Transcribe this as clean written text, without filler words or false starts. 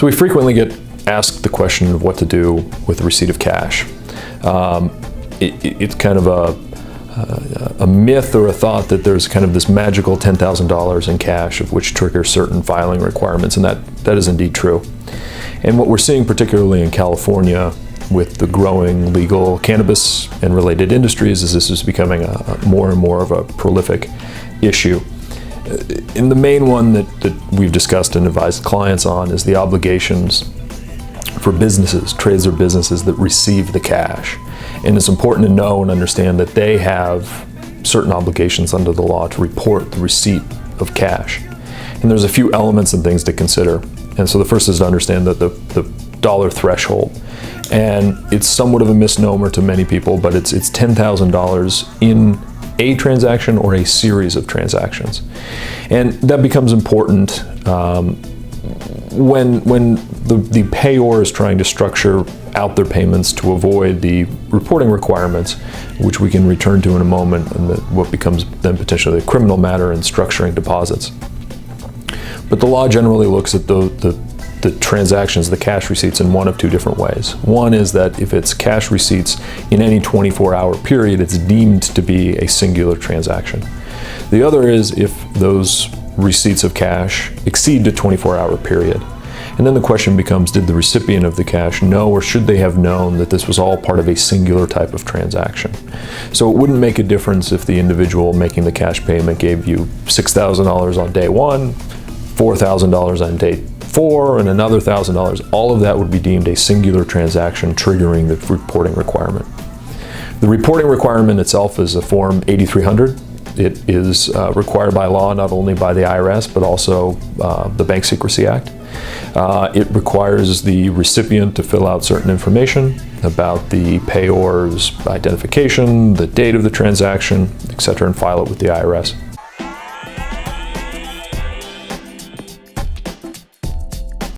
So we frequently get asked the question of what to do with the receipt of cash. It's kind of a myth or a thought that there's kind of this magical $10,000 in cash of which triggers certain filing requirements, and that is indeed true. And what we're seeing particularly in California with the growing legal cannabis and related industries is this is becoming more and more of a prolific issue. And the main one that we've discussed and advised clients on is the obligations for businesses, trades or businesses that receive the cash. And it's important to know and understand that they have certain obligations under the law to report the receipt of cash. And there's a few elements and things to consider. And so the first is to understand that the dollar threshold. And it's somewhat of a misnomer to many people, but it's $10,000 in a transaction or a series of transactions. And that becomes important when the payor is trying to structure out their payments to avoid the reporting requirements, which we can return to in a moment, and what becomes then potentially a criminal matter in structuring deposits. But the law generally looks at the transactions, the cash receipts, in one of two different ways. One is that if it's cash receipts in any 24-hour period, it's deemed to be a singular transaction. The other is if those receipts of cash exceed the 24-hour period. And then the question becomes, did the recipient of the cash know, or should they have known, that this was all part of a singular type of transaction? So it wouldn't make a difference if the individual making the cash payment gave you $6,000 on day one, $4,000 on day 4, and another $1,000. All of that would be deemed a singular transaction, triggering the reporting requirement. The reporting requirement itself is a Form 8300. It is required by law, not only by the IRS, but also the Bank Secrecy Act. It requires the recipient to fill out certain information about the payor's identification, the date of the transaction, etc., and file it with the IRS.